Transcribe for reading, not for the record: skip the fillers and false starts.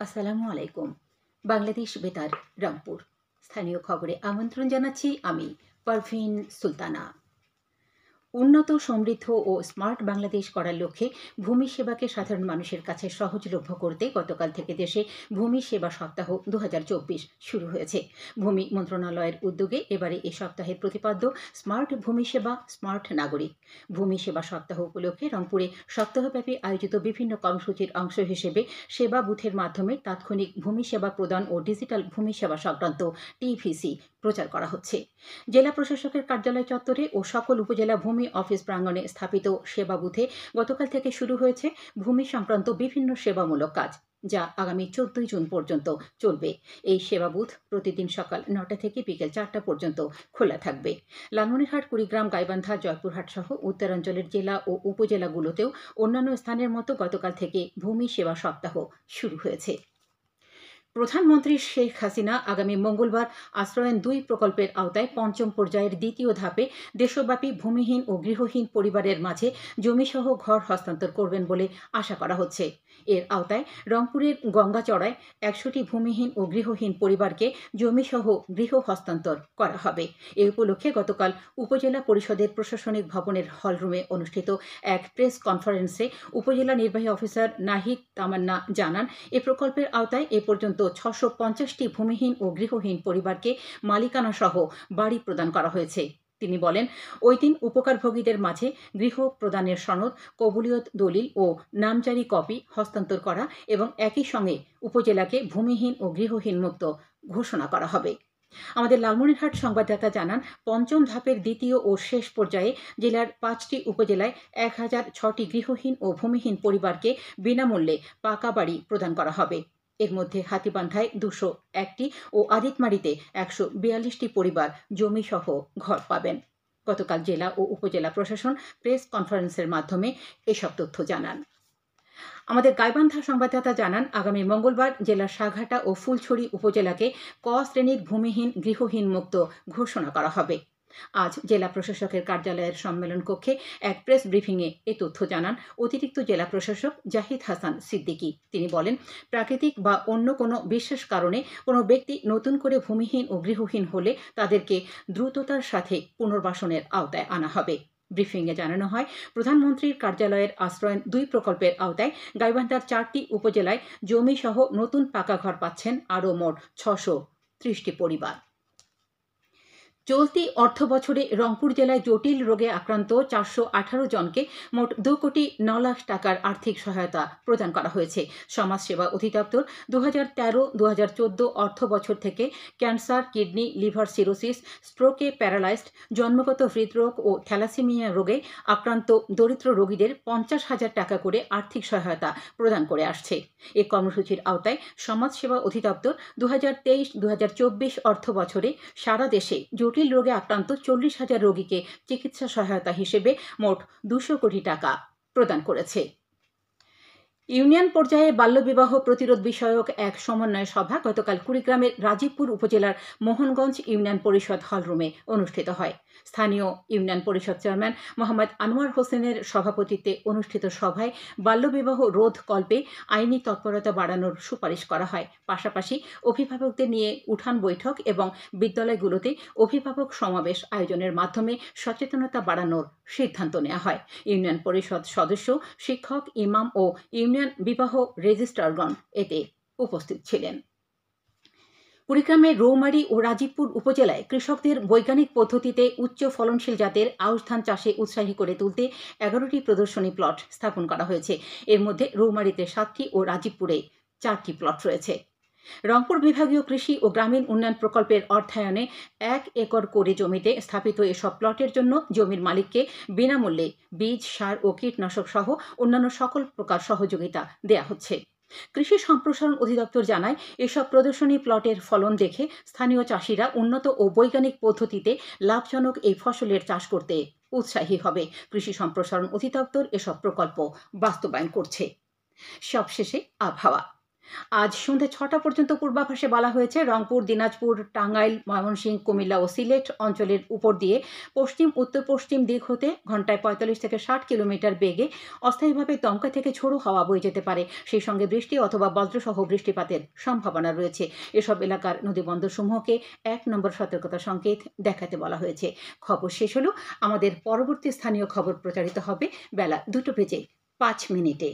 আসসালামু আলাইকুম। বাংলাদেশ বেতার রংপুর স্থানীয় খবরে আমন্ত্রণ জানাচ্ছি আমি পারভিন সুলতানা। উন্নত সমৃদ্ধ ও স্মার্ট বাংলাদেশ করার লক্ষ্যে ভূমি সেবাকে সাধারণ মানুষের কাছে সহজলভ্য করতে গতকাল থেকে দেশে ভূমি সেবা সপ্তাহ 2024 শুরু হয়েছে। ভূমি মন্ত্রণালয়ের উদ্যোগে এবারে এ সপ্তাহের প্রতিপাদ্য স্মার্ট ভূমি সেবা, স্মার্ট নাগরিক। ভূমি সেবা সপ্তাহ উপলক্ষে রংপুরে সপ্তাহব্যাপী আয়োজিত বিভিন্ন কর্মসূচির অংশ হিসেবে সেবা বুথের মাধ্যমে তাৎক্ষণিক ভূমি সেবা প্রদান ও ডিজিটাল ভূমি সেবা সংক্রান্ত টিভিসি প্রচার করা হচ্ছে। জেলা প্রশাসকের কার্যালয় চত্বরে ও সকল উপজেলা ভূমি অফিস প্রাঙ্গণে স্থাপিত সেবা বুথে গতকাল থেকে শুরু হয়েছে ভূমি সংক্রান্ত বিভিন্ন সেবামূলক কাজ, যা আগামী 14 জুন পর্যন্ত চলবে। এই সেবা বুথ প্রতিদিন সকাল 9টা থেকে বিকেল 4টা পর্যন্ত খোলা থাকবে। লালমনিরহাট, কুড়িগ্রাম, গাইবান্ধা, জয়পুরহাট সহ উত্তরাঞ্চলের জেলা ও উপজেলাগুলোতেও অন্যান্য স্থানের মতো গতকাল থেকে ভূমি সেবা সপ্তাহ শুরু হয়েছে। প্রধানমন্ত্রী শেখ হাসিনা আগামী মঙ্গলবার আশ্রয়ন 2 প্রকল্পের আওতায় পঞ্চম পর্যায়ের দ্বিতীয় ধাপে দেশব্যাপী ভূমিহীন ও গৃহহীন পরিবারের মাঝে জমিসহ ঘর হস্তান্তর করবেন বলে আশা করা হচ্ছে। এর আওতায় রংপুরের গঙ্গাচড়ায় 100টি ভূমিহীন ও গৃহহীন পরিবারকে জমিসহ গৃহ হস্তান্তর করা হবে। এ উপলক্ষে গতকাল উপজেলা পরিষদের প্রশাসনিক ভবনের হলরুমে অনুষ্ঠিত এক প্রেস কনফারেন্সে উপজেলা নির্বাহী অফিসার নাহিদ তামান্না জানান, এ প্রকল্পের আওতায় এ পর্যন্ত 650টি ভূমিহীন ও গৃহহীন পরিবারকে মালিকানা সহ বাড়ি প্রদান করা হয়েছে। তিনি বলেন, ওই দিন উপকারভোগীদের মাঝে গৃহ প্রদানের সনদ, কবুলিয়ত দলিল ও নামজারি কপি হস্তান্তর করা এবং একই সঙ্গে উপজেলাকে ভূমিহীন ও গৃহহীন মুক্ত ঘোষণা করা হবে। আমাদের লালমনিরহাট সংবাদদাতা জানান, পঞ্চম ধাপের দ্বিতীয় ও শেষ পর্যায়ে জেলার 5টি উপজেলায় 1006টি গৃহহীন ও ভূমিহীন পরিবারকে বিনামূল্যে পাকা বাড়ি প্রদান করা হবে। এর মধ্যে হাতীবান্ধায় 201টি ও আদিতমারিতে 142টি পরিবার জমিসহ ঘর পাবেন। গতকাল জেলা ও উপজেলা প্রশাসন প্রেস কনফারেন্সের মাধ্যমে এসব তথ্য জানান। আমাদের গাইবান্ধা সংবাদদাতা জানান, আগামী মঙ্গলবার জেলার সাঘাটা ও ফুলছড়ি উপজেলাকে ক শ্রেণীর ভূমিহীন গৃহহীন মুক্ত ঘোষণা করা হবে। আজ জেলা প্রশাসকের কার্যালয়ের সম্মেলন কক্ষে এক প্রেস ব্রিফিংয়ে এ তথ্য জানান অতিরিক্ত জেলা প্রশাসক জাহিদ হাসান সিদ্দিকী। তিনি বলেন, প্রাকৃতিক বা অন্য কোনো বিশেষ কারণে কোনো ব্যক্তি নতুন করে ভূমিহীন ও গৃহহীন হলে তাদেরকে দ্রুততার সাথে পুনর্বাসনের আওতায় আনা হবে। ব্রিফিংয়ে জানানো হয়, প্রধানমন্ত্রীর কার্যালয়ের আশ্রয়ন 2 প্রকল্পের আওতায় গাইবান্ধার 4টি উপজেলায় জমিসহ নতুন পাকা ঘর পাচ্ছেন আরও মোট 630টি পরিবার। চলতি অর্থ বছরে রংপুর জেলায় জটিল রোগে আক্রান্ত 418 জনকে মোট 2 কোটি 9 লাখ টাকার আর্থিক সহায়তা প্রদান করা হয়েছে। সমাজসেবা অধিদপ্তর 2013-2014 অর্থ বছর থেকে ক্যান্সার, কিডনি, লিভার সিরোসিস, স্ট্রোকে প্যারালাইজড, জন্মগত হৃদরোগ ও থ্যালাসেমিয়া রোগে আক্রান্ত দরিদ্র রোগীদের 50,000 টাকা করে আর্থিক সহায়তা প্রদান করে আসছে। এ কর্মসূচির আওতায় সমাজসেবা অধিদপ্তর 2023-2024 অর্থ বছরে সারা দেশে জটিল রোগে আক্রান্ত 40,000 রোগীকে চিকিৎসা সহায়তা হিসেবে মোট 200 কোটি টাকা প্রদান করেছে। ইউনিয়ন পর্যায়ে বাল্যবিবাহ প্রতিরোধ বিষয়ক এক সমন্বয় সভা গতকাল কুড়িগ্রামের রাজীবপুর উপজেলার মোহনগঞ্জ ইউনিয়ন পরিষদ হলরুমে অনুষ্ঠিত হয়। স্থানীয় ইউনিয়ন পরিষদ চেয়ারম্যান মোহাম্মদ আনোয়ার হোসেনের সভাপতিত্বে অনুষ্ঠিত সভায় বাল্যবিবাহ রোধ কল্পে আইনি তৎপরতা বাড়ানোর সুপারিশ করা হয়। পাশাপাশি অভিভাবকদের নিয়ে উঠান বৈঠক এবং বিদ্যালয়গুলোতে অভিভাবক সমাবেশ আয়োজনের মাধ্যমে সচেতনতা বাড়ানোর সিদ্ধান্ত নেওয়া হয়। ইউনিয়ন পরিষদ সদস্য, শিক্ষক, ইমাম ও ইউনিয়ন বিবাহ রেজিস্ট্রারগণ এতে উপস্থিত ছিলেন। কুড়িগ্রামের রৌমারী ও রাজীবপুর উপজেলায় কৃষকদের বৈজ্ঞানিক পদ্ধতিতে উচ্চ ফলনশীল জাতের আউশ ধান চাষে উৎসাহী করে তুলতে 11টি প্রদর্শনী প্লট স্থাপন করা হয়েছে। এর মধ্যে রৌমারীতে 7টি ও রাজীবপুরে 4টি প্লট রয়েছে। রংপুর বিভাগীয় কৃষি ও গ্রামীণ উন্নয়ন প্রকল্পের অর্থায়নে 1 একর করে জমিতে স্থাপিত এসব প্লটের জন্য জমির মালিককে বিনামূল্যে বীজ, সার ও কীটনাশক সহ অন্যান্য সকল প্রকার সহযোগিতা দেয়া হচ্ছে। কৃষি সম্প্রসারণ অধিদপ্তর জানায়, এসব প্রদর্শনী প্লটের ফলন দেখে স্থানীয় চাষিরা উন্নত ও বৈজ্ঞানিক পদ্ধতিতে লাভজনক এই ফসলের চাষ করতে উৎসাহী হবে। কৃষি সম্প্রসারণ অধিদপ্তর এসব প্রকল্প বাস্তবায়ন করছে। সবশেষে আবহাওয়া। আজ সন্ধ্যে ৬টা পর্যন্ত পূর্বাভাসে বলা হয়েছে রংপুর, দিনাজপুর, টাঙ্গাইল, ময়মনসিংহ, কুমিল্লা ও সিলেট অঞ্চলের উপর দিয়ে পশ্চিম উত্তর পশ্চিম দিক হতে ঘন্টায় ৪৫ থেকে ৬০ কিলোমিটার বেগে অস্থায়ীভাবে দমকা থেকে ঝোড়ো হাওয়া বয়ে যেতে পারে। সেই সঙ্গে বৃষ্টি অথবা বজ্রসহ বৃষ্টিপাতের সম্ভাবনা রয়েছে। এসব এলাকার নদীবন্দরসমূহকে ১ নম্বর সতর্কতা সংকেত দেখাতে বলা হয়েছে। খবর শেষ হলো। আমাদের পরবর্তী স্থানীয় খবর প্রচারিত হবে বেলা ২টো বেজে ৫ মিনিটে।